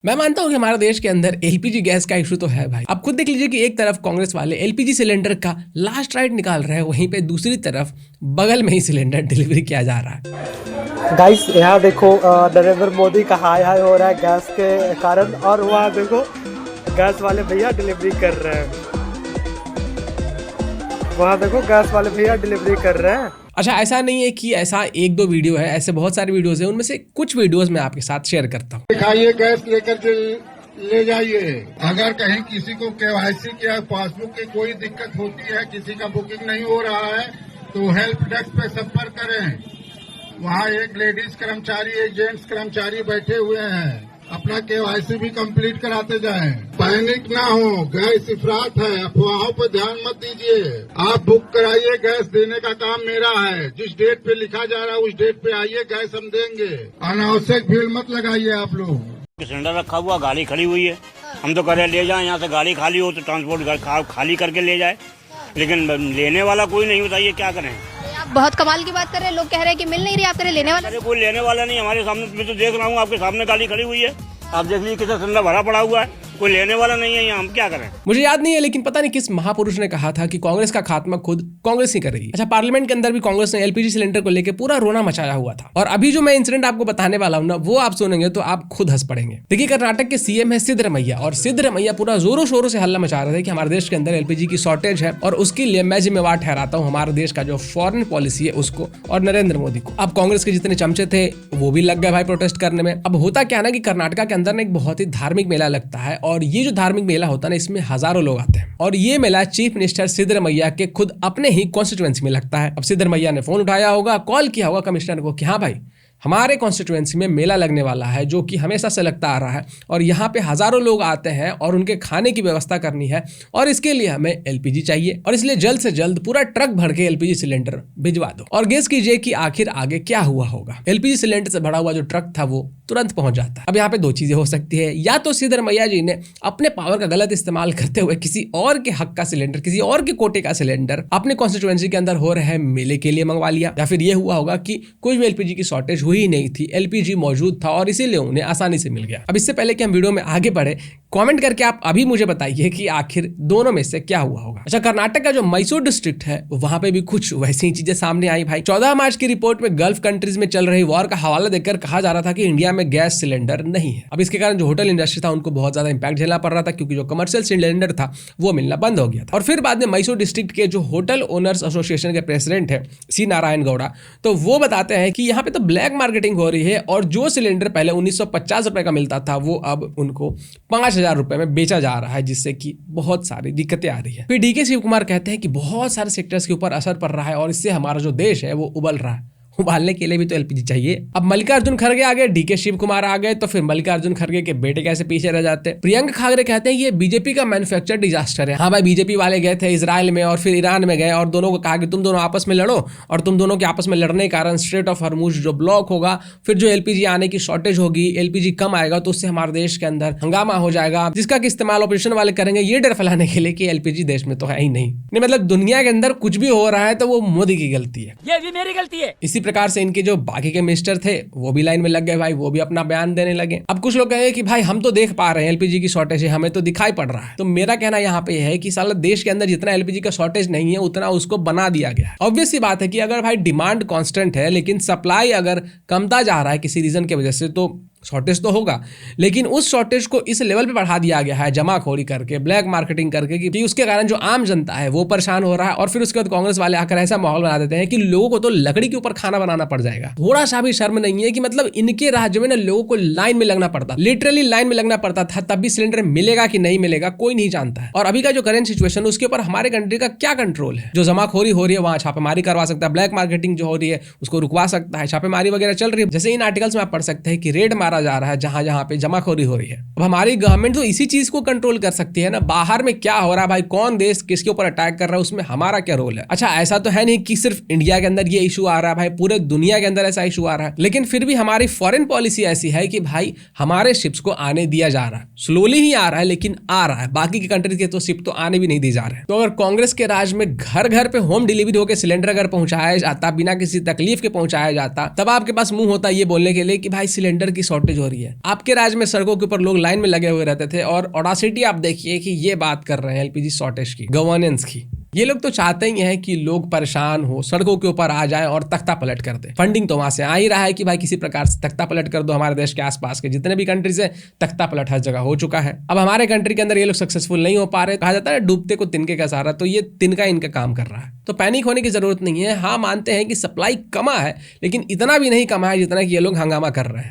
मैं मानता हूँ कि हमारे देश के अंदर एलपीजी गैस का इशू तो है भाई। आप खुद देख लीजिए कि एक तरफ कांग्रेस वाले एलपीजी सिलेंडर का लास्ट राइट निकाल रहे हैं, वहीं पे दूसरी तरफ बगल में ही सिलेंडर डिलीवरी किया जा रहा है। गाइस यहाँ देखो नरेंद्र मोदी का हाय हाय हो रहा है गैस के कारण, और वहाँ देखो गैस वाले भैया डिलीवरी कर रहे हैं। वहाँ देखो गैस वाले भैया डिलीवरी कर रहे हैं। अच्छा, ऐसा नहीं है कि ऐसा एक दो वीडियो है, ऐसे बहुत सारे वीडियोस हैं। उनमें से कुछ वीडियोस मैं आपके साथ शेयर करता हूँ। दिखाइए, गैस लेकर के ले जाइए। अगर कहीं किसी को केवाईसी या पासबुक की कोई दिक्कत होती है, किसी का बुकिंग नहीं हो रहा है, तो हेल्प डेस्क पे संपर्क करें। वहाँ एक लेडीज कर्मचारी, एक जेंट्स कर्मचारी बैठे हुए हैं। अपना केवाईसी भी कंप्लीट कराते जाएं। पैनिक ना हो, गैस इफरात है, अफवाहों पर ध्यान मत दीजिए। आप बुक कराइए, गैस देने का काम मेरा है। जिस डेट पे लिखा जा रहा है उस डेट पे आइए, गैस हम देंगे। अनावश्यक भीड़ मत लगाइए आप लोग। सिलेंडर रखा हुआ, गाड़ी खड़ी हुई है, हम तो कह रहे ले जाए, यहाँ से गाड़ी खाली हो तो ट्रांसपोर्ट खाली करके ले जाए, लेकिन लेने वाला कोई नहीं होता। ये क्या करें? आप बहुत कमाल की बात कर रहे हैं। लोग कह रहे हैं कि मिल नहीं रही, आप कह रहे लेने वाला। अरे कोई लेने वाला नहीं हमारे सामने। मैं तो देख रहा हूँ, आपके सामने गाड़ी खड़ी हुई है, आप देख लीजिए कितना सिलेंडर भरा पड़ा हुआ है, कोई लेने वाला नहीं है। यहाँ हम क्या करें? मुझे याद नहीं है, लेकिन पता नहीं किस महापुरुष ने कहा था कि कांग्रेस का खात्मा खुद कांग्रेस ही करेगी। अच्छा, पार्लियामेंट के अंदर भी कांग्रेस ने एलपीजी सिलेंडर को लेकर पूरा रोना मचाया हुआ था। और अभी जो मैं इंसिडेंट आपको बताने वाला हूँ ना, वो आप सुनेंगे तो आप खुद हंस पड़ेंगे। देखिए, कर्नाटक के सीएम है सिद्धरमैया, और सिद्धरमैया पूरा जोरों शोरों से हल्ला मचा रहे थे कि हमारे देश के अंदर एलपीजी की शॉर्टेज है, और उसके लिए मैं जिम्मेवार ठहराता हूँ हमारे देश का जो फॉरेन पॉलिसी है उसको और नरेंद्र मोदी को। अब कांग्रेस के जितने चमचे थे वो भी लग गए भाई प्रोटेस्ट करने में। अब होता क्या ना कि कर्नाटक के अंदर ना एक बहुत ही धार्मिक मेला लगता है, और ये जो धार्मिक मेला होता है ना, इसमें हजारों लोग आते हैं। और ये मेला चीफ मिनिस्टर सिद्धरमैया के खुद अपने ही कॉन्स्टिट्यूएंसी में लगता है। अब सिद्धरमैया ने फोन उठाया होगा, कॉल किया होगा कमिश्नर को कि हाँ भाई, हमारे कॉन्स्टिट्यूएंसी में मेला लगने वाला है, जो कि हमेशा से लगता आ रहा है, और यहाँ पे हजारों लोग आते हैं और उनके खाने की व्यवस्था करनी है, और इसके लिए हमें एलपीजी चाहिए, और इसलिए जल्द से जल्द पूरा ट्रक भर के एलपीजी सिलेंडर भिजवा दो। और गेस कीजिए कि आखिर आगे क्या हुआ होगा। एलपीजी सिलेंडर से भरा हुआ जो ट्रक था वो तुरंत पहुंच जाता है। अब यहाँ पे दो चीजें हो सकती है, या तो सिद्धरमैया जी ने अपने पावर का गलत इस्तेमाल करते हुए किसी और के हक का सिलेंडर, किसी और के कोटे का सिलेंडर अपने कॉन्स्टिट्यूएंसी के अंदर हो रहे मेले के लिए मंगवा लिया, या फिर ये हुआ होगा कि कोई भी एलपीजी की शॉर्टेज हुई नहीं थी, एलपीजी मौजूद था और इसीलिए उन्हें आसानी से मिल गया। अब इससे पहले कि हम वीडियो में आगे बढ़े, कमेंट करके आप अभी मुझे बताइए कि आखिर दोनों में से क्या हुआ होगा। अच्छा, कर्नाटक का जो मैसूर डिस्ट्रिक्ट है वहां पे भी कुछ वैसी ही चीजें सामने आई भाई। 14 मार्च की रिपोर्ट में गल्फ कंट्रीज में चल रही वॉर का हवाला देकर कहा जा रहा था कि इंडिया में गैस सिलेंडर नहीं है। अब इसके कारण जो होटल इंडस्ट्री था उनको बहुत ज्यादा इंपैक्ट झेलना पड़ रहा था, क्योंकि जो कमर्शियल सिलेंडर था वो मिलना बंद हो गया था। और फिर बाद में मैसूर डिस्ट्रिक्ट के जो होटल ओनर्स एसोसिएशन के प्रेसिडेंट है सी नारायण गौड़ा, तो वो बताते हैं कि यहाँ पे तो ब्लैक मार्केटिंग हो रही है, और जो सिलेंडर पहले 1950 रुपए का मिलता था वो अब उनको 5000 रुपए में बेचा जा रहा है, जिससे कि बहुत सारी दिक्कतें आ रही है। फिर डीके शिव कुमार कहते हैं कि बहुत सारे सेक्टर्स के ऊपर असर पड़ रहा है, और इससे हमारा जो देश है वो उबल रहा है। उबालने के लिए भी तो एलपीजी चाहिए। अब मल्लिकार्जुन खड़गे आ गए, डीके शिव कुमार आ गए, तो फिर मल्लिकार्जुन खड़गे के बेटे कैसे पीछे रह जाते हैं। प्रियंक खागरे कहते हैं ये बीजेपी का मैन्युफैक्चर डिजास्टर है। हाँ भाई, बीजेपी वाले गए थे इजराइल में और फिर ईरान में गए, और दोनों को कहा कि तुम दोनों आपस में लड़ो, और तुम दोनों के आपस में लड़ने के कारण स्ट्रेट ऑफ हॉर्मुज जो ब्लॉक होगा, फिर जो एलपीजी आने की शॉर्टेज होगी, एलपीजी कम आएगा, तो उससे हमारे देश के अंदर हंगामा हो जाएगा, जिसका इस्तेमाल ऑपरेशन वाले करेंगे ये डर फैलाने के लिए कि एलपीजी देश में तो है ही नहीं। मतलब दुनिया के अंदर कुछ भी हो रहा है तो वो मोदी की गलती है, ये भी मेरी गलती है। इसी प्रकार से इनके जो बाकी के मिनिस्टर थे वो भी लाइन में लग गए भाई, वो भी अपना बयान देने लगे। अब कुछ लोग कहेंगे कि भाई हम तो देख पा रहे हैं एलपीजी की शॉर्टेज है, हमें तो दिखाई पड़ रहा है। तो मेरा कहना यहाँ पे है कि साला देश के अंदर जितना एलपीजी का शॉर्टेज नहीं है उतना उसको बना दिया गया है। ऑब्वियस सी बात है कि अगर भाई डिमांड कांस्टेंट है लेकिन सप्लाई अगर कमता जा रहा है किसी रीजन की वजह से, तो शॉर्टेज तो होगा, लेकिन उस शॉर्टेज को इस लेवल पे बढ़ा दिया गया है जमाखोरी करके, ब्लैक मार्केटिंग करके, कि उसके कारण जो आम जनता है वो परेशान हो रहा है। और फिर उसके बाद कांग्रेस वाले आकर ऐसा माहौल बना देते हैं कि लोगों को तो लकड़ी के ऊपर खाना बनाना पड़ जाएगा। थोड़ा सा भी शर्म नहीं है कि मतलब इनके राज्य में ना लोगों को लाइन में लगना पड़ता, लिटरली लाइन में लगना पड़ता था, तब भी सिलेंडर मिलेगा कि नहीं मिलेगा कोई नहीं जानता है। और अभी का जो करंट सिचुएशन है उसके ऊपर हमारे कंट्री का क्या कंट्रोल है? जो जमाखोरी हो रही है वहां छापेमारी करवा सकता है, ब्लैक मार्केटिंग जो हो रही है उसको रुकवा सकता है, छापेमारी वगैरह चल रही है। जैसे इन आर्टिकल्स में आप पढ़ सकते हैं कि रेड मारा जा रहा है जहां जहां पे जमाखोरी हो रही है। अब हमारी गवर्नमेंट तो इसी चीज को कंट्रोल कर सकती है ना, बाहर में क्या हो रहा है भाई, कौन देश किसके ऊपर अटैक कर रहा है, उसमें हमारा क्या रोल है? अच्छा, ऐसा तो है नहीं कि सिर्फ इंडिया के अंदर ये इशू आ रहा है भाई, पूरे दुनिया के अंदर ऐसा इशू आ रहा है। लेकिन फिर भी हमारी फॉरेन पॉलिसी ऐसी है कि भाई हमारे शिप्स को आने दिया जा रहा है, स्लोली ही आ रहा है लेकिन आ रहा है। बाकी की कंट्रीज के तो शिप तो आने भी नहीं दी जा रहे हैं। तो अगर कांग्रेस के राज में घर घर पे होम डिलीवरी होकर सिलेंडर अगर पहुंचाया जाता, बिना किसी तकलीफ के पहुंचाया जाता, तब आपके पास मुंह होता ये बोलने के लिए कि भाई सिलेंडर की शॉर्टेज हो रही है। आपके राज्य में सड़कों के ऊपर लोग लाइन में लगे हुए रहते थे और ऑडासिटी आप देखिए कि ये बात कर रहे हैं एलपीजी शॉर्टेज की, गवर्नेंस की। ये लोग तो चाहते ही हैं कि लोग परेशान हो, सड़कों के ऊपर आ जाएं और तख्ता पलट कर दे। फंडिंग तो वहां से आ ही रहा है कि भाई किसी प्रकार से तख्ता पलट कर दो। हमारे देश के आसपास के जितने भी कंट्रीज है तख्ता पलट हर जगह हो चुका है। अब हमारे कंट्री के अंदर ये लोग सक्सेसफुल नहीं हो पा रहे। कहा जाता है डूबते को तिनके का सहारा, तो ये तिनका इनका काम कर रहा है। तो पैनिक होने की जरूरत नहीं है। हाँ, मानते हैं कि सप्लाई कमा है, लेकिन इतना भी नहीं कमा है जितना कि ये लोग हंगामा कर रहे हैं।